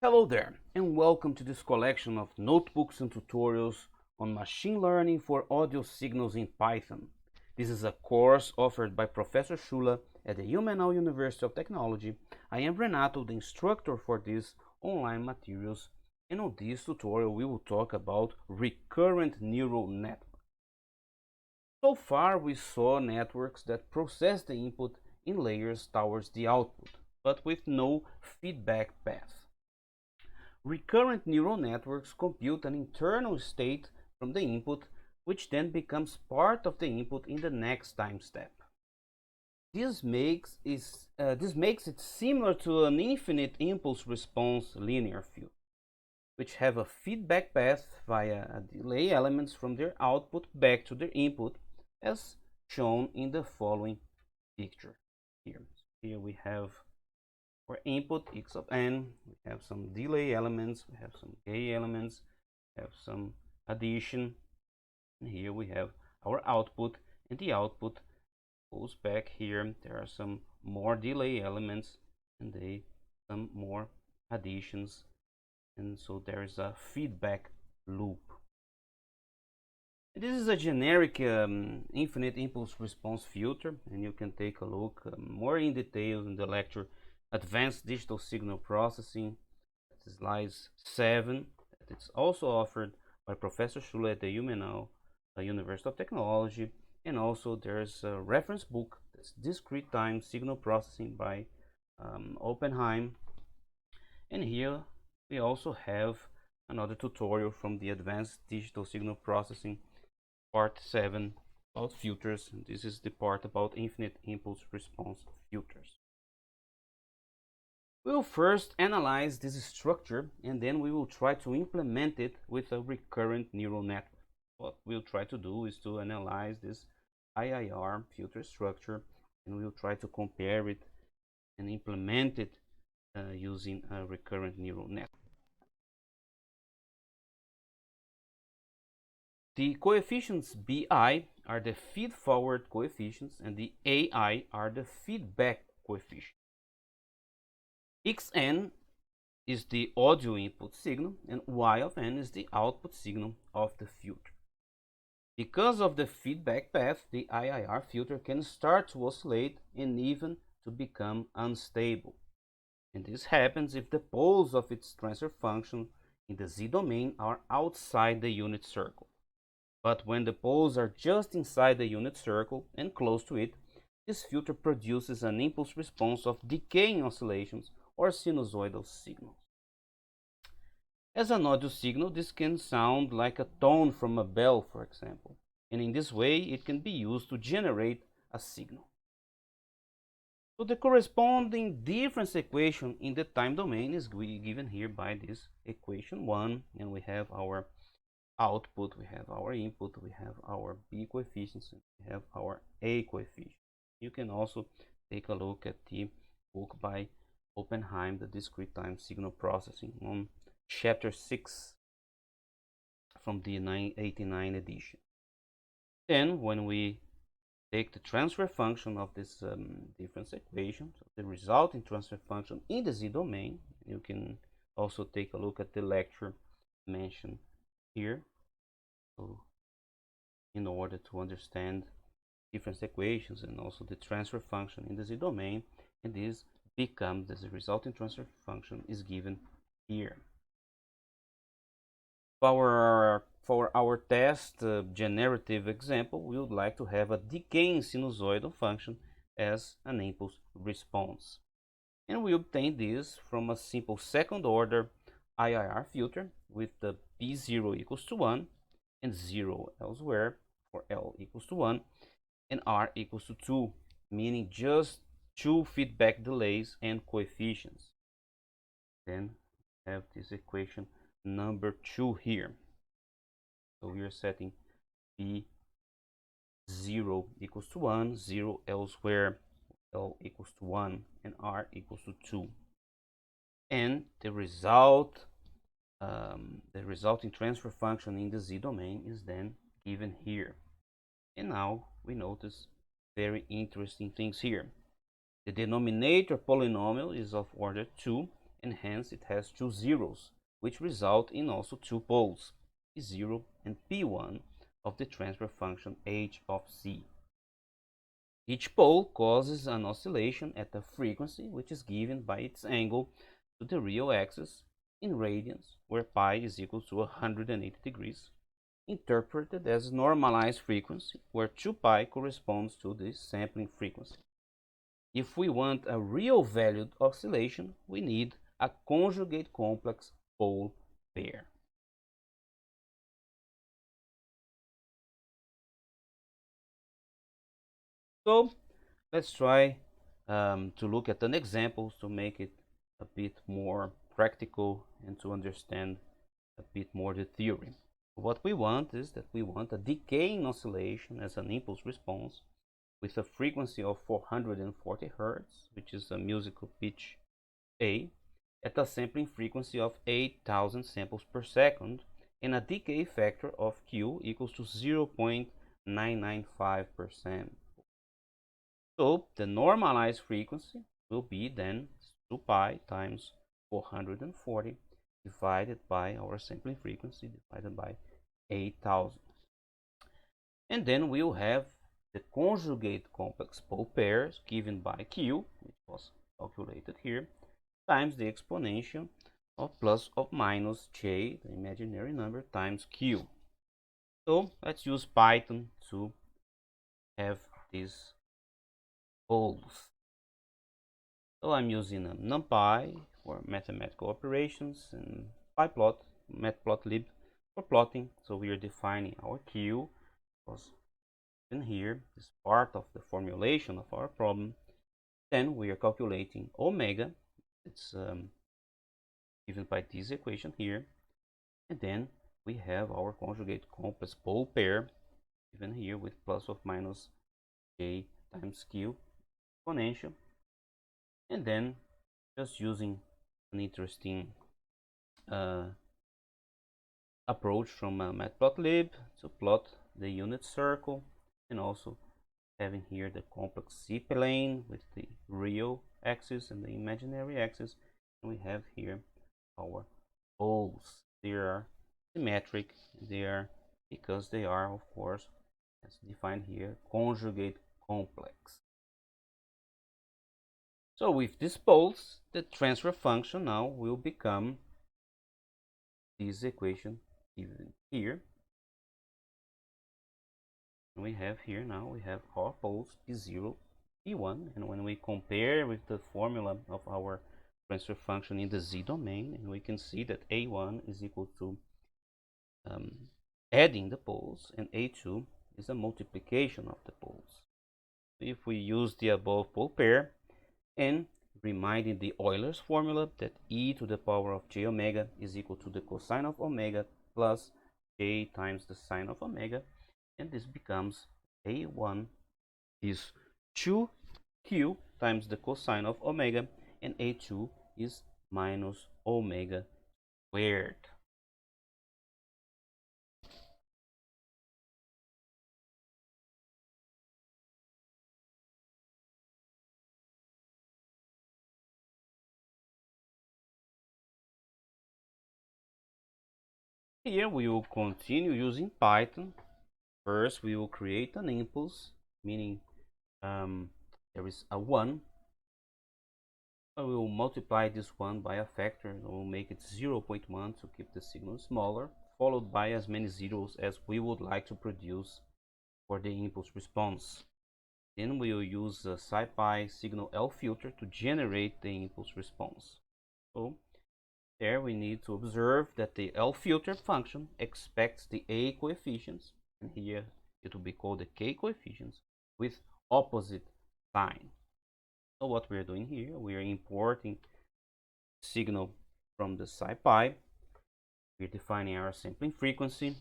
Hello there, and welcome to this collection of notebooks and tutorials on machine learning for audio signals in Python. This is a course offered by Professor Schula at the UMNL University of Technology. I am Renato, the instructor for these online materials, and on this tutorial we will talk about recurrent neural networks. So far we saw networks that process the input in layers towards the output, but with no feedback path. Recurrent neural networks compute an internal state from the input, which then becomes part of the input in the next time step. This makes it similar to an infinite impulse response linear filter, which have a feedback path via delay elements from their output back to their input, as shown in the following picture here. Here we have for input x of n, we have some delay elements, we have some gay elements, we have some addition, and here we have our output, and the output goes back here. There are some more delay elements, and some more additions, and so there is a feedback loop. This is a generic infinite impulse response filter, and you can take a look more in detail in the lecture Advanced Digital Signal Processing, slide 7. It's also offered by Professor Schula at the UMNL University of Technology, and also there's a reference book that's Discrete Time Signal Processing by Oppenheim. And here we also have another tutorial from the Advanced Digital Signal Processing part 7 about filters. This is the part about infinite impulse response filters. We will first analyze this structure, and then we will try to implement it with a recurrent neural network. What we'll try to do is to analyze this IIR filter structure, and we'll try to compare it and implement it using a recurrent neural network. The coefficients BI are the feed-forward coefficients, and the AI are the feedback coefficients. Xn is the audio input signal, and y of n is the output signal of the filter. Because of the feedback path, the IIR filter can start to oscillate and even to become unstable. And this happens if the poles of its transfer function in the z-domain are outside the unit circle. But when the poles are just inside the unit circle and close to it, this filter produces an impulse response of decaying oscillations or sinusoidal signals. As an audio signal, this can sound like a tone from a bell, for example, and in this way it can be used to generate a signal. So the corresponding difference equation in the time domain is given here by this equation 1, and we have our output, we have our input, we have our B coefficients, and we have our A coefficient. You can also take a look at the book by Oppenheim, the Discrete Time Signal Processing, on chapter 6 from the 1989 edition. Then when we take the transfer function of this difference equation, so the resulting transfer function in the z-domain, you can also take a look at the lecture mentioned here, so in order to understand difference equations and also the transfer function in the z-domain, and this becomes the resulting transfer function is given here. For our test generative example, we would like to have a decaying sinusoidal function as an impulse response. And we obtain this from a simple second order IIR filter with the B0 equals to 1 and 0 elsewhere for L equals to 1 and R equals to 2, meaning just 2 feedback delays and coefficients. Then we have this equation number 2 here. So we are setting B0 equals to 1, 0 elsewhere, L equals to 1, and R equals to 2. And the resulting transfer function in the z-domain is then given here. And now we notice very interesting things here. The denominator polynomial is of order 2, and hence it has two zeros, which result in also two poles, P0 and P1 of the transfer function h of c. Each pole causes an oscillation at a frequency which is given by its angle to the real axis in radians, where pi is equal to 180 degrees, interpreted as normalized frequency, where 2 pi corresponds to the sampling frequency. If we want a real valued oscillation, we need a conjugate complex pole pair. So let's try to look at an example to make it a bit more practical and to understand a bit more the theory. What we want is that we want a decaying oscillation as an impulse response with a frequency of 440 Hz, which is a musical pitch A, at a sampling frequency of 8,000 samples per second and a decay factor of Q equals to 0.995%. So the normalized frequency will be then 2 pi times 440 divided by our sampling frequency divided by 8,000. And then we'll have the conjugate complex pole pairs given by Q, which was calculated here, times the exponential of plus or minus j, the imaginary number, times Q. So let's use Python to have these poles. So I'm using NumPy for mathematical operations and PyPlot, matplotlib for plotting. So we are defining our Q, because in here is part of the formulation of our problem. Then we are calculating omega. It's given by this equation here. And then we have our conjugate complex pole pair given here with plus or minus j times q exponential. And then just using an interesting approach from matplotlib to plot the unit circle, and also having here the complex z-plane with the real axis and the imaginary axis, and we have here our poles. They are symmetric, they are, because they are, of course, as defined here, conjugate complex. So with these poles, the transfer function now will become this equation given here. And we have here now, we have our poles P0, P1, and when we compare with the formula of our transfer function in the z domain, and we can see that A1 is equal to adding the poles, and A2 is a multiplication of the poles. If we use the above pole pair, and reminding the Euler's formula that e to the power of j omega is equal to the cosine of omega plus j times the sine of omega, and this becomes A1 is 2q times the cosine of omega, and A2 is minus omega squared. Here we will continue using Python. First we will create an impulse, meaning there is a 1. We will multiply this 1 by a factor, and we'll make it 0.1 to keep the signal smaller, followed by as many zeros as we would like to produce for the impulse response. Then we will use a SciPy signal L filter to generate the impulse response. So there we need to observe that the L filter function expects the A coefficients, and here it will be called the K coefficients, with opposite sign. So what we are doing here, we are importing signal from the SciPy. We are defining our sampling frequency.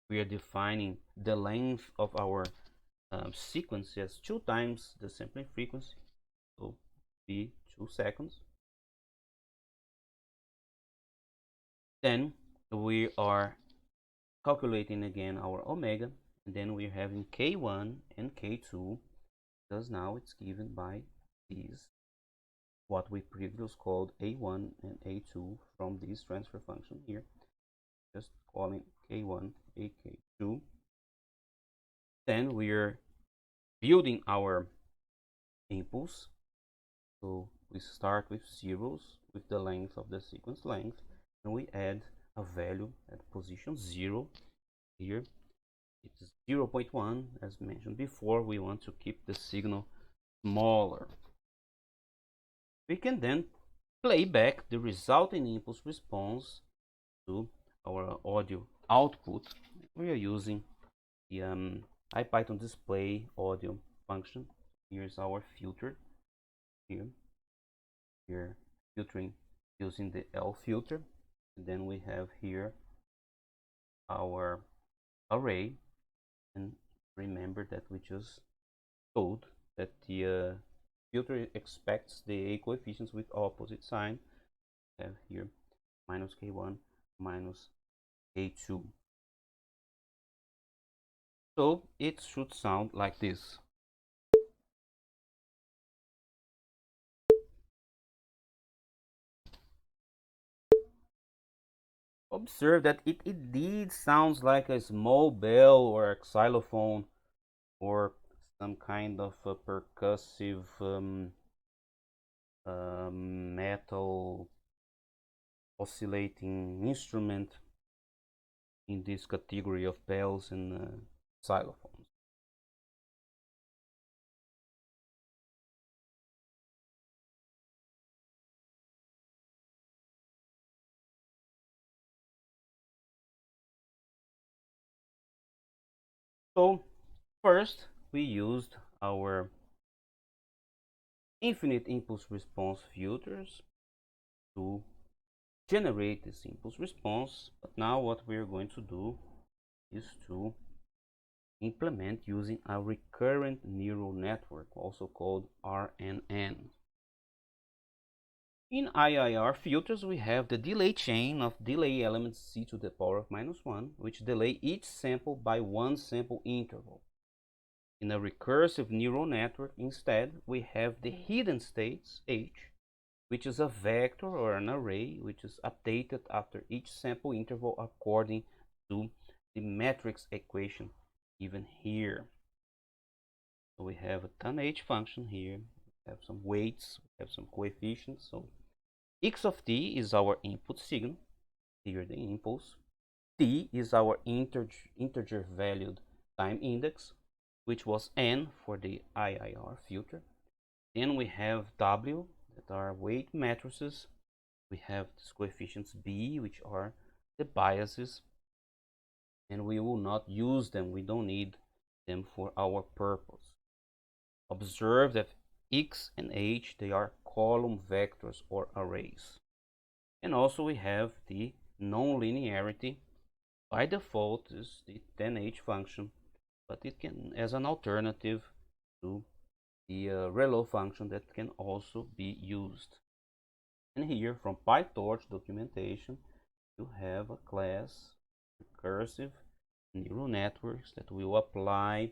We are defining the length of our sequence as 2 times the sampling frequency, so be 2 seconds. Then we are calculating again our omega, and then we're having K1 and K2, because now it's given by these what we previously called A1 and A2 from this transfer function here. Just calling K1, AK2. Then we're building our impulse. So we start with zeros with the length of the sequence length, and we add a value at position 0 here. It's 0.1. As mentioned before, we want to keep the signal smaller. We can then play back the resulting impulse response to our audio output. We are using the IPython display audio function. Here's our filter. Here we're filtering using the L filter. And then we have here our array, and remember that we just told that the filter expects the coefficients with opposite sign. We have here minus K1 minus K2. So it should sound like this. Observe that it indeed sounds like a small bell or a xylophone or some kind of a percussive metal oscillating instrument in this category of bells and xylophones. So first we used our infinite impulse response filters to generate this impulse response, but now what we're going to do is to implement using a recurrent neural network, also called RNN. In IIR filters, we have the delay chain of delay elements c to the power of -1, which delay each sample by one sample interval. In a recursive neural network, instead, we have the hidden states h, which is a vector or an array which is updated after each sample interval according to the matrix equation given here. So we have a tan h function here, we have some weights, we have some coefficients. So x of t is our input signal, here the impulse. T is our integer valued time index, which was n for the IIR filter. Then we have w, that are weight matrices. We have these coefficients b, which are the biases, and we will not use them. We don't need them for our purpose. Observe that x and h, they are column vectors or arrays. And also we have the nonlinearity. By default is the tan h function, but it can, as an alternative to the relo function, that can also be used. And here from PyTorch documentation, you have a class recursive neural networks that will apply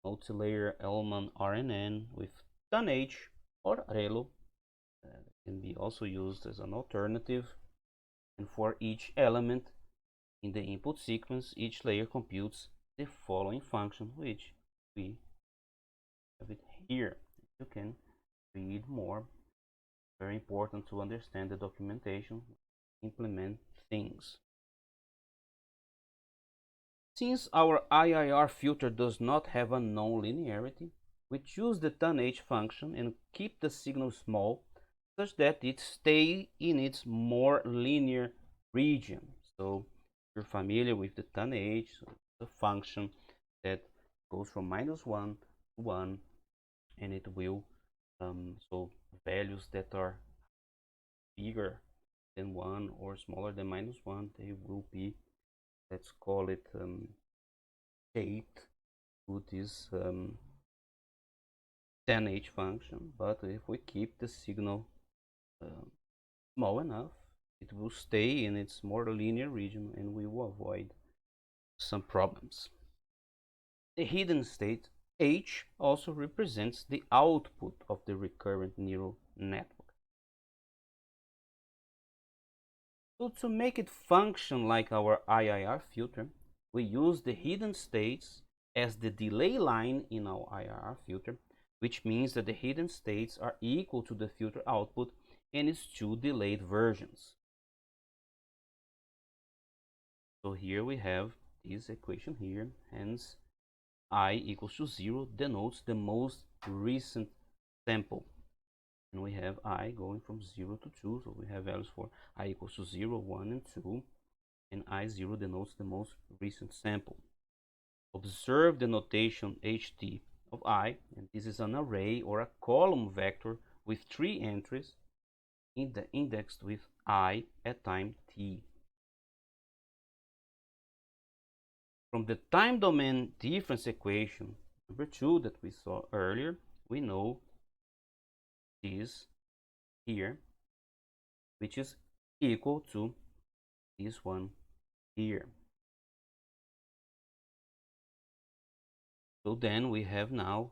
multi-layer element RNN with tan h or relo. That can be also used as an alternative. And for each element in the input sequence, each layer computes the following function, which we have it here. You can read more. Very important to understand the documentation, implement things. Since our IIR filter does not have a nonlinearity, we choose the tan h function and keep the signal small such that it stays in its more linear region. So you're familiar with the tan h, so the function that goes from -1 to 1, and it will so values that are bigger than 1 or smaller than -1, they will be, let's call it, shaped to this tan h function. But if we keep the signal small enough, it will stay in its more linear region and we will avoid some problems. The hidden state h also represents the output of the recurrent neural network. So to make it function like our IIR filter, we use the hidden states as the delay line in our IIR filter, which means that the hidden states are equal to the filter output and its two delayed versions. So here we have this equation here, hence I equals to 0 denotes the most recent sample. And we have I going from 0 to 2, so we have values for I equals to 0, 1, and 2, and I0 denotes the most recent sample. Observe the notation HT of I, and this is an array or a column vector with 3 entries indexed with I at time t. From the time domain difference equation number 2 that we saw earlier, we know this here, which is equal to this one here. So then we have now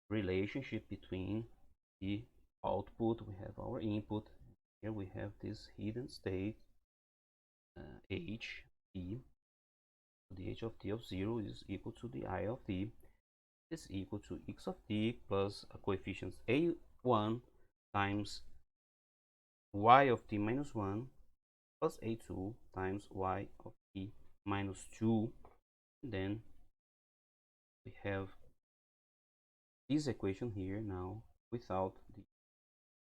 relationship between the output, we have our input, here we have this hidden state h t. The h of t of 0 is equal to the I of t is equal to x of t plus a coefficient a1 times y of t minus 1 plus a2 times y of t minus 2. And then we have this equation here now without the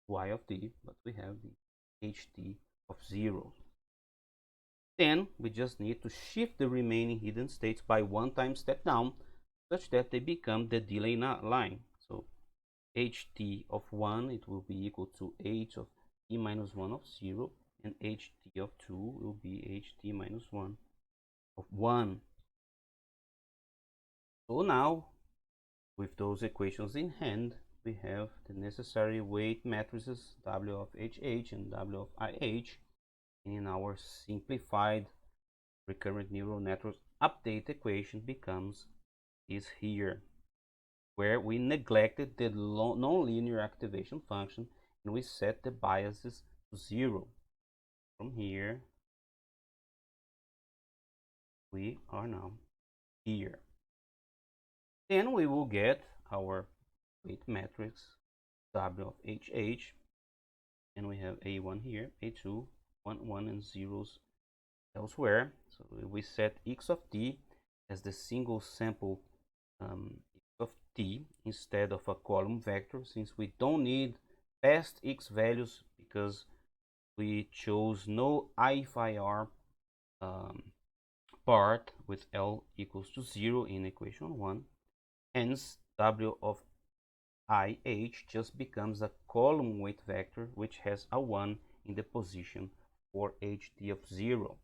y of t, but we have the ht of 0. Then we just need to shift the remaining hidden states by one time step down such that they become the delay line. So ht of 1, it will be equal to h of t minus 1 of 0, and ht of 2 will be ht minus 1 of 1. So now, with those equations in hand, we have the necessary weight matrices w of hh and w of ih in our simplified recurrent neural network update equation becomes is here, where we neglected the nonlinear activation function and we set the biases to 0. From here, we are now here. Then we will get our weight matrix w of hh, and we have a1 here, a2, 1, 1, and zeros elsewhere. So we set x of t as the single sample x of t instead of a column vector, since we don't need past x values because we chose no IIR part with L equals to 0 in equation 1. Hence, W of IH just becomes a column weight vector which has a 1 in the position for HT of 0.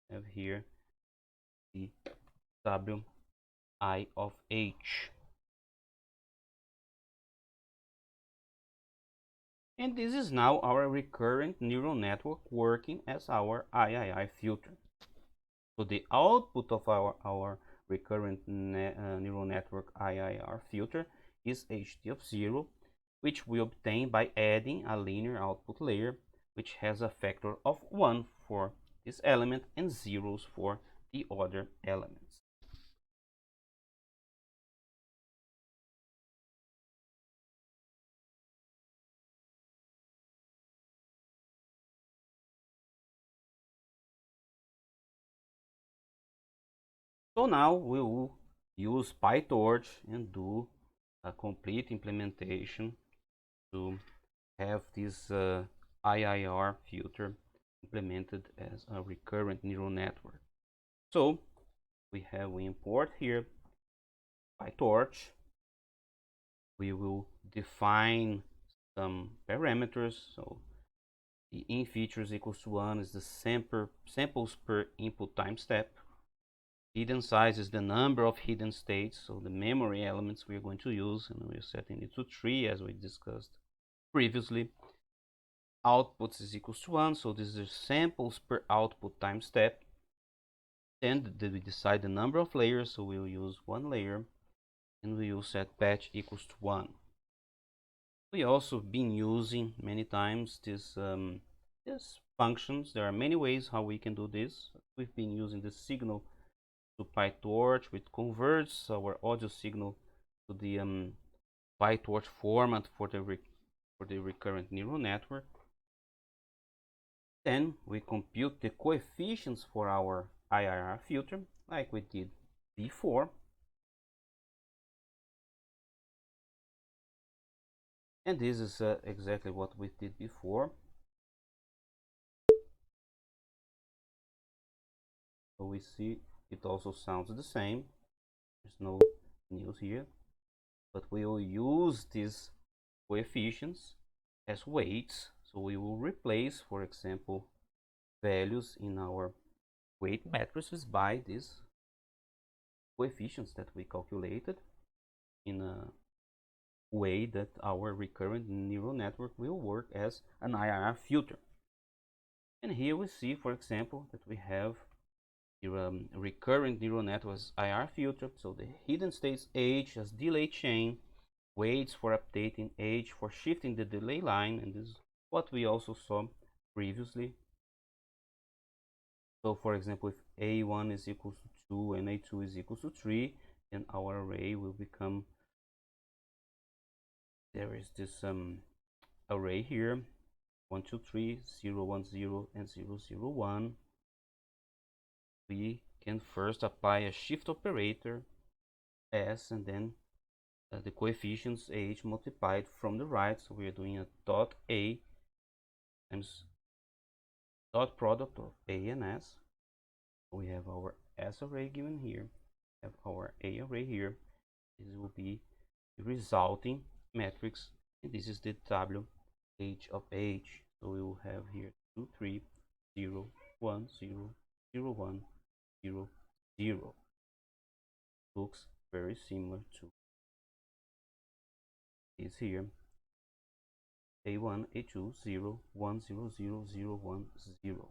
I have here the W I of H. And this is now our recurrent neural network working as our IIR filter. So the output of our recurrent neural network IIR filter is HT of 0, which we obtain by adding a linear output layer which has a factor of 1 for this element and zeros for the other elements. So now we will use PyTorch and do a complete implementation to have this IIR filter implemented as a recurrent neural network. So we import here PyTorch. We will define some parameters. So the in features equals to 1 is the samples per input time step. Hidden size is the number of hidden states, so the memory elements we are going to use, and we're setting it to 3 as we discussed previously. Outputs is equals to 1, so this is samples per output time step. Then we decide the number of layers, so we'll use 1 layer, and we will set batch equals to 1. We also been using many times this Yes, functions. There are many ways how we can do this. We've been using the signal to PyTorch, which converts our audio signal to the PyTorch format for the recurrent neural network. Then we compute the coefficients for our IIR filter, like we did before. And this is exactly what we did before. So we see it also sounds the same. There's no news here. But we will use these coefficients as weights. So we will replace, for example, values in our weight matrices by these coefficients that we calculated in a way that our recurrent neural network will work as an IIR filter. And here we see, for example, that we have the recurrent neural network as IIR filter. So the hidden states H as delay chain, waits for updating, H for shifting the delay line, and this is what we also saw previously. So for example, if A1 is equals to 2 and A2 is equals to 3, then our array will become, there is this array here, 1, 2, 3, 0, 1, 0, and 0, 0, 1. We can first apply a shift operator, S, and then the coefficients H multiplied from the right. So we are doing a dot A times dot product of A and S. We have our S array given here, have our A array here. This will be the resulting matrix, and this is the W H of H. So we will have here 2, 3, 0, 1, 0, 0, 1, 0, 0. Looks very similar to this here. A1, A2, 0, 1, 0, 0, 0, 1, 0.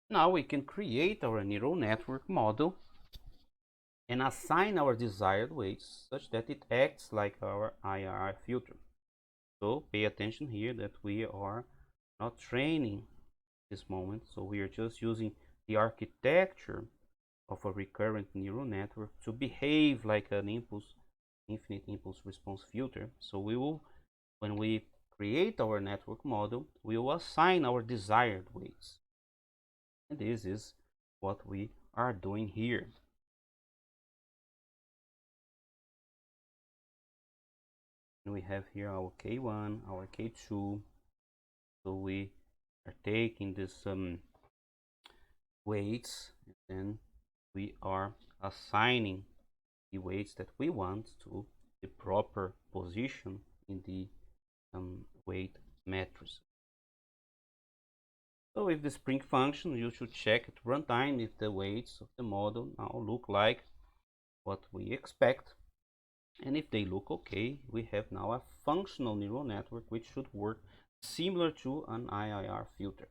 Now we can create our neural network model and assign our desired weights such that it acts like our IIR filter. So pay attention here that we are not training this moment. So we are just using the architecture of a recurrent neural network to behave like an infinite impulse response filter. So we will, when we create our network model, we will assign our desired weights. And this is what we are doing here. And we have here our K1, our K2. So we are taking this weights, and then we are assigning the weights that we want to the proper position in the weight matrix. So with the Spring function, you should check at runtime if the weights of the model now look like what we expect. And if they look okay, we have now a functional neural network which should work similar to an IIR filter.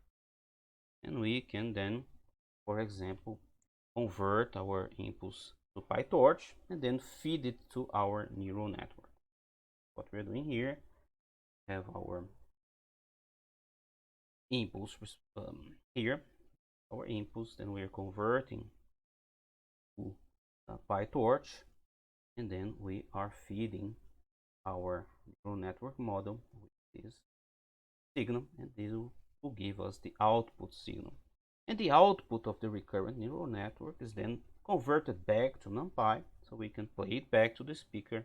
And we can then, for example, convert our impulse to PyTorch and then feed it to our neural network. What we're doing here, have our impulse here, our impulse, then we're converting to PyTorch, and then we are feeding our neural network model with this signal, and this will give us the output signal. And the output of the recurrent neural network is then converted back to NumPy, so we can play it back to the speaker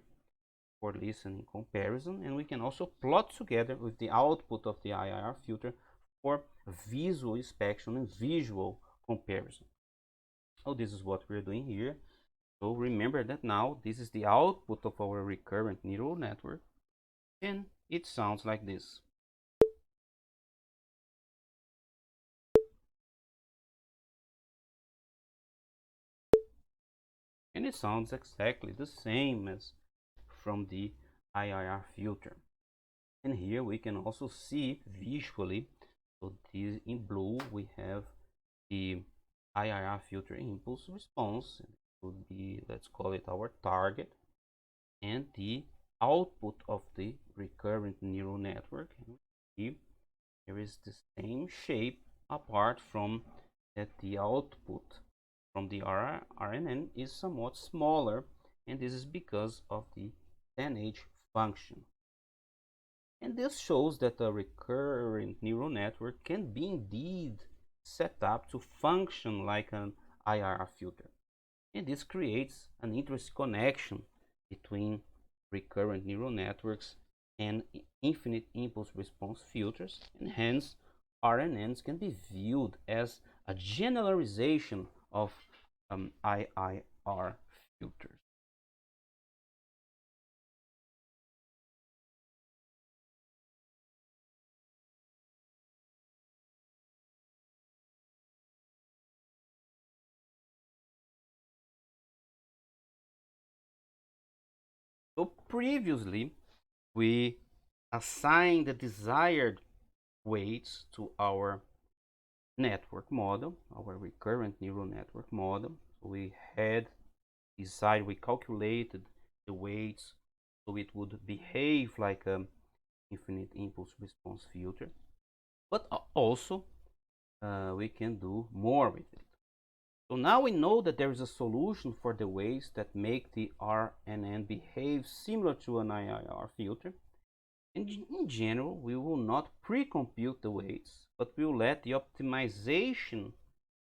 for listening comparison, and we can also plot together with the output of the IIR filter for visual inspection and visual comparison. So this is what we're doing here. So remember that now this is the output of our recurrent neural network, and it sounds like this. And it sounds exactly the same as from the IIR filter. And here we can also see visually, so this in blue we have the IIR filter impulse response. It would be, let's call it our target, and the output of the recurrent neural network. Here is the same shape, apart from that the output from the RNN is somewhat smaller, and this is because of the 10H function. And this shows that a recurrent neural network can be indeed set up to function like an IIR filter. And this creates an interesting connection between recurrent neural networks and infinite impulse response filters, and hence RNNs can be viewed as a generalization of IIR filters. So previously, we assigned the desired weights to our network model, our recurrent neural network model. So we calculated the weights so it would behave like an infinite impulse response filter. But also, we can do more with it. So now we know that there is a solution for the weights that make the RNN behave similar to an IIR filter. And in general, we will not pre-compute the weights, but we will let the optimization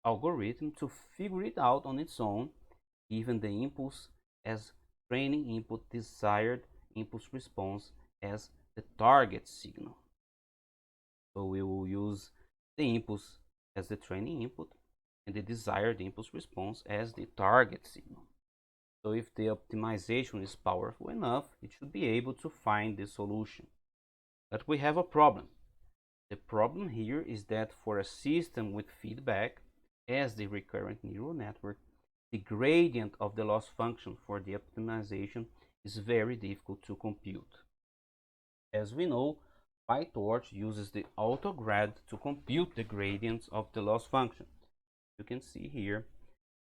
algorithm to figure it out on its own, given the impulse as training input, desired impulse response as the target signal. So we will use the impulse as the training input and the desired impulse response as the target signal. So if the optimization is powerful enough, it should be able to find the solution. But we have a problem. The problem here is that for a system with feedback, as the recurrent neural network, the gradient of the loss function for the optimization is very difficult to compute. As we know, PyTorch uses the autograd to compute the gradients of the loss function. You can see here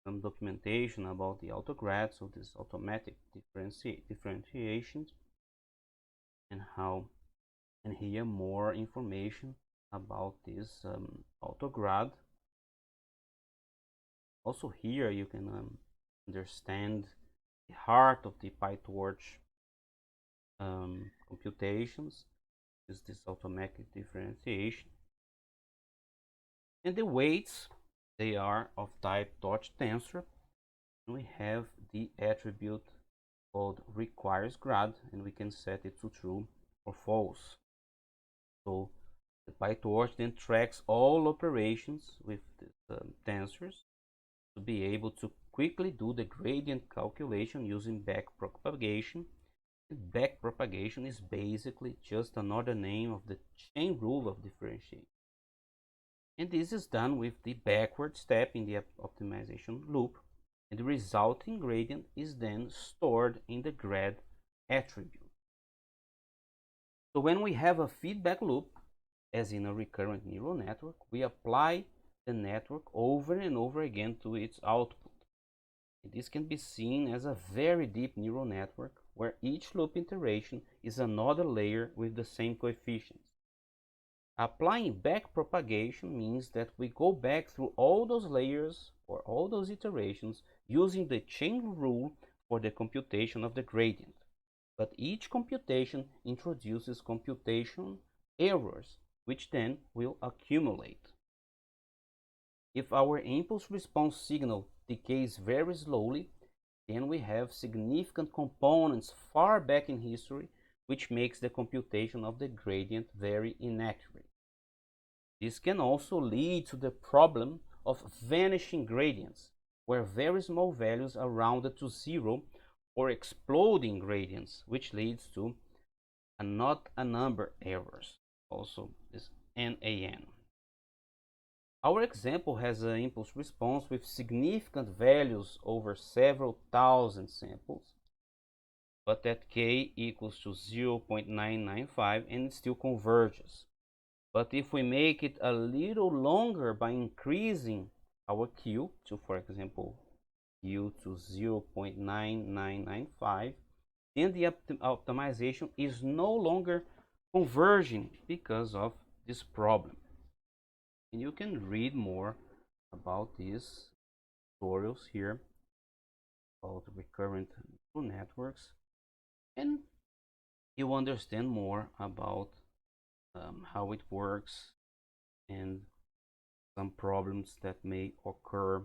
some documentation about the autograd, so this automatic differentiation, and here more information about this autograd. Also here you can understand the heart of the PyTorch computations, is this automatic differentiation. And the weights, they are of type Torch tensor. And we have the attribute called requires grad, and we can set it to true or false. So the PyTorch then tracks all operations with the tensors to be able to quickly do the gradient calculation using backpropagation. Backpropagation is basically just another name of the chain rule of differentiation. And this is done with the backward step in the optimization loop, and the resulting gradient is then stored in the grad attribute. So when we have a feedback loop, as in a recurrent neural network, we apply the network over and over again to its output. And this can be seen as a very deep neural network where each loop iteration is another layer with the same coefficients. Applying backpropagation means that we go back through all those layers or all those iterations using the chain rule for the computation of the gradient. But each computation introduces computation errors, which then will accumulate. If our impulse response signal decays very slowly, then we have significant components far back in history, which makes the computation of the gradient very inaccurate. This can also lead to the problem of vanishing gradients, where very small values are rounded to zero, or exploding gradients, which leads to not a number errors, also this NAN. Our example has an impulse response with significant values over several thousand samples, but at k equals to 0.995, and it still converges. But if we make it a little longer by increasing our q to, for example, q to 0.9995, then the optimization is no longer converging because of this problem. And you can read more about these tutorials here about recurrent neural networks, and you understand more about how it works and some problems that may occur,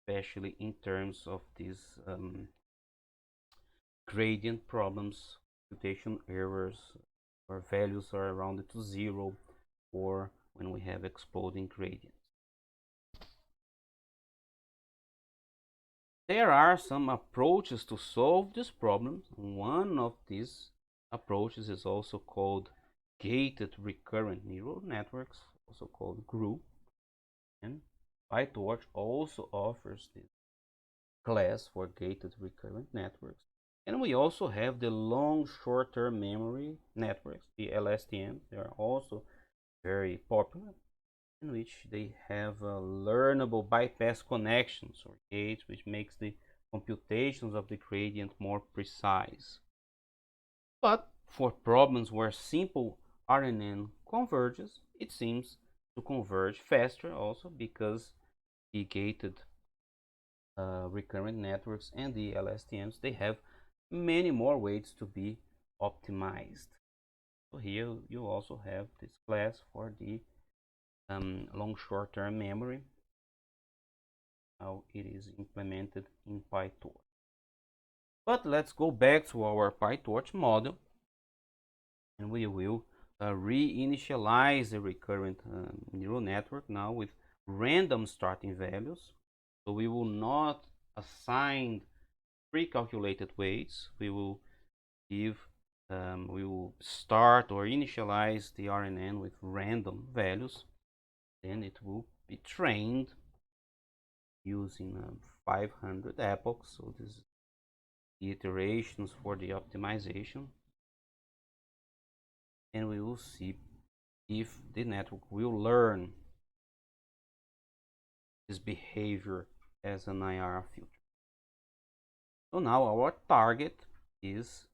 especially in terms of these gradient problems, computation errors, where values are rounded to zero, or when we have exploding gradients. There are some approaches to solve this problem. One of these approaches is also called gated recurrent neural networks, also called GRU, and PyTorch also offers this class for gated recurrent networks. And we also have the long short-term memory networks, the LSTMs. They are also very popular, in which they have learnable bypass connections or gates, which makes the computations of the gradient more precise. But for problems where simple RNN converges, it seems to converge faster also because the gated recurrent networks and the LSTMs, they have many more ways to be optimized. So here you also have this class for the long short-term memory, how it is implemented in PyTorch. But let's go back to our PyTorch model, and we will reinitialize the recurrent neural network now with random starting values. So we will not assign pre-calculated weights. We will start or initialize the RNN with random values. Then it will be trained using 500 epochs. So this is the iterations for the optimization, and we will see if the network will learn this behavior as an IIR filter. So now our target is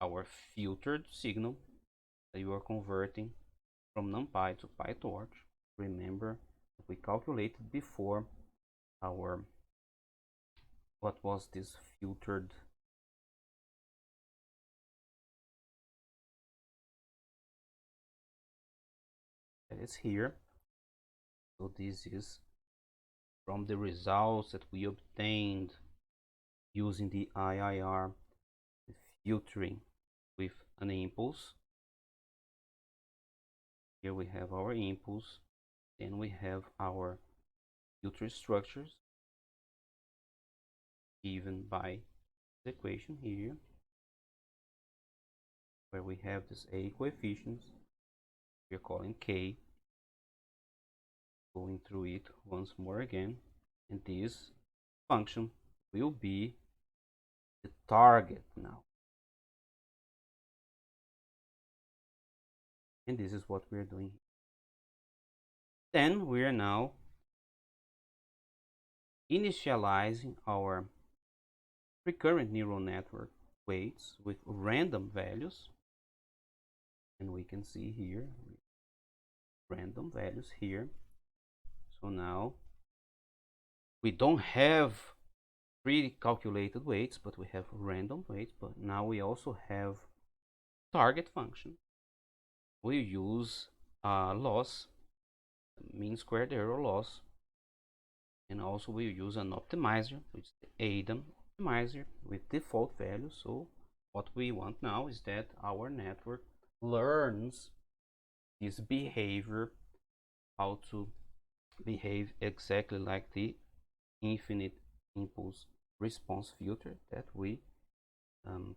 our filtered signal that you are converting from NumPy to PyTorch. Remember that we calculated before what was this filtered that is here. So this is from the results that we obtained using the IIR filtering with an impulse. Here we have our impulse, then we have our filter structures given by the equation here, where we have this A coefficients we're calling K. Going through it once more again, and this function will be the target now. And this is what we're doing. Then we are now initializing our recurrent neural network weights with random values, and we can see here random values here. So now we don't have pre-calculated weights, but we have random weights. But now we also have target function. We use loss, mean squared error loss, and also we use an optimizer, which is the ADAM optimizer with default value. So what we want now is that our network learns this behavior, how to behave exactly like the infinite impulse response filter that we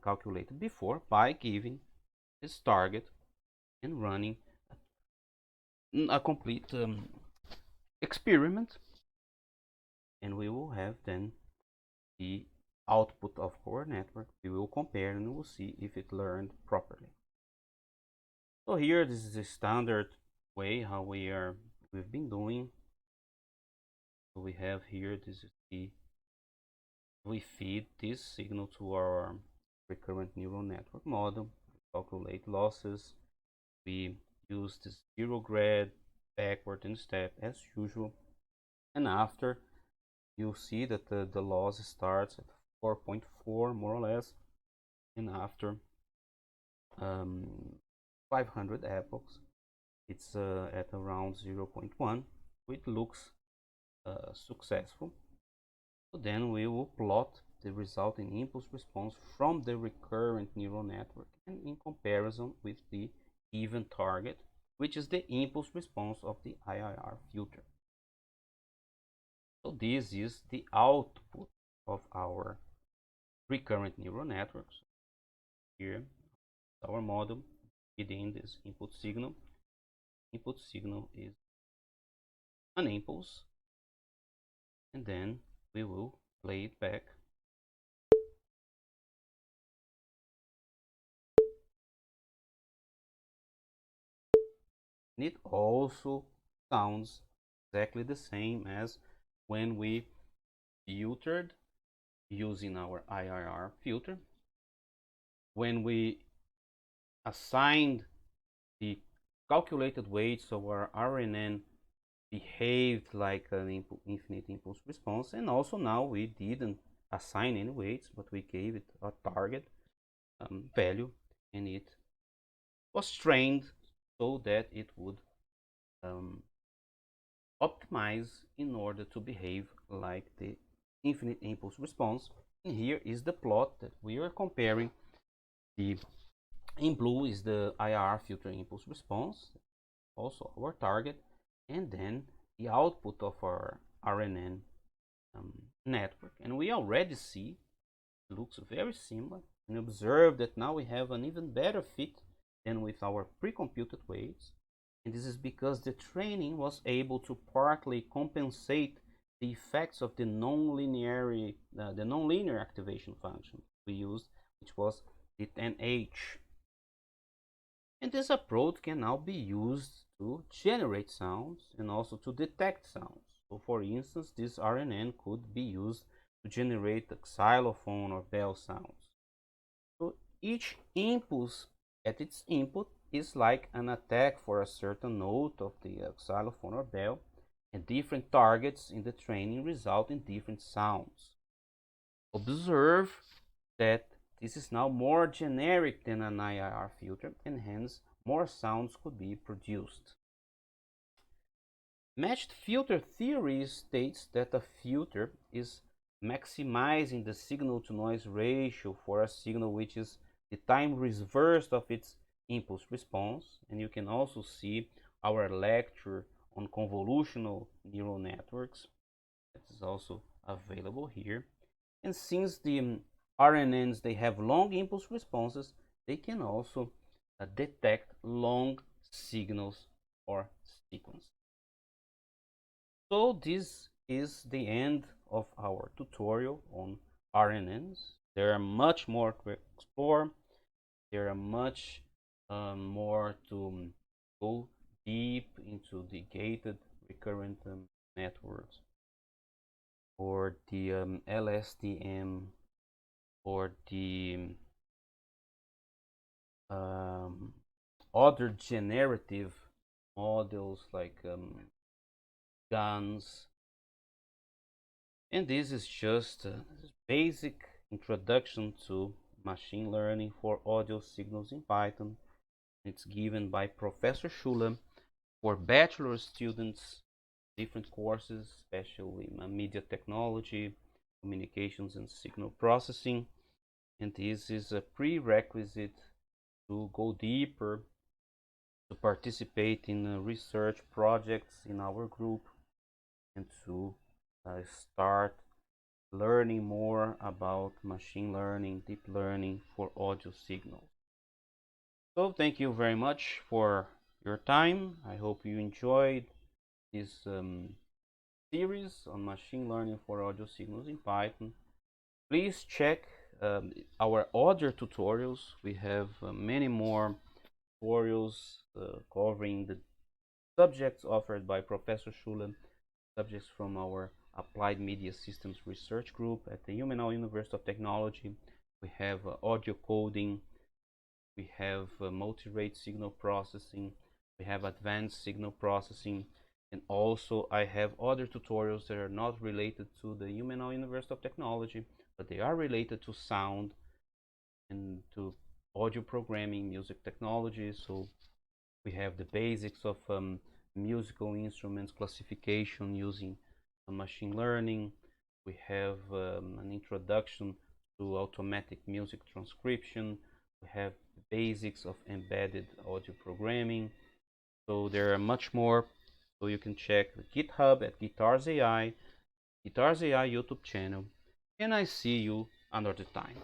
calculated before by giving this target and running a complete experiment, and we will have then the output of our network. We will compare and we will see if it learned properly. So here, this is a standard way how we've been doing. So we have here, this is the we feed this signal to our recurrent neural network model, calculate losses, we use the zero grad backward and step as usual, and after you'll see that the loss starts at 4.4 more or less, and after 500 epochs it's at around 0.1. It looks successful. So then we will plot the resulting impulse response from the recurrent neural network and in comparison with the given target, which is the impulse response of the IIR filter. So this is the output of our recurrent neural networks. Here our model within this input signal. Input signal is an impulse, and then we will play it back. And it also sounds exactly the same as when we filtered using our IIR filter. When we assigned the calculated weights, so our RNN behaved like an infinite impulse response, and also now we didn't assign any weights, but we gave it a target value, and it was trained so that it would optimize in order to behave like the infinite impulse response. And here is the plot that we are comparing. The in blue is the IIR filter impulse response, also our target, and then the output of our RNN network. And we already see it looks very similar, and observe that now we have an even better fit than with our pre-computed weights. And this is because the training was able to partly compensate the effects of the nonlinear activation function we used, which was the 10H. And this approach can now be used to generate sounds and also to detect sounds. So for instance, this RNN could be used to generate xylophone or bell sounds. So each impulse at its input is like an attack for a certain note of the xylophone or bell, and different targets in the training result in different sounds. Observe that this is now more generic than an IIR filter, and hence more sounds could be produced. Matched filter theory states that a filter is maximizing the signal to noise ratio for a signal which is the time reversed of its impulse response. And you can also see our lecture on convolutional neural networks. That is also available here. And since the RNNs, they have long impulse responses, they can also detect long signals or sequences. So this is the end of our tutorial on RNNs. There are much more to explore. There are much more to go deep into the gated recurrent networks, or the LSTM, or the other generative models like GANs. And this is just a basic introduction to machine learning for audio signals in Python. It's given by Professor Schuler for bachelor students, different courses, especially media technology, communications and signal processing. And this is a prerequisite to go deeper, to participate in research projects in our group, and to start learning more about machine learning, deep learning for audio signals. So thank you very much for your time. I hope you enjoyed this series on machine learning for audio signals in Python. Please check our other tutorials. We have many more tutorials covering the subjects offered by Professor Schuler, subjects from our Applied Media Systems Research Group at the Human University of Technology. We have audio coding. We have multi-rate signal processing. We have advanced signal processing. And also I have other tutorials that are not related to the Human University of Technology, but they are related to sound and to audio programming, music technology. So we have the basics of musical instruments classification using machine learning. We have an introduction to automatic music transcription. We have the basics of embedded audio programming. So there are much more. So you can check the GitHub at Guitars AI YouTube channel. And I see you another time.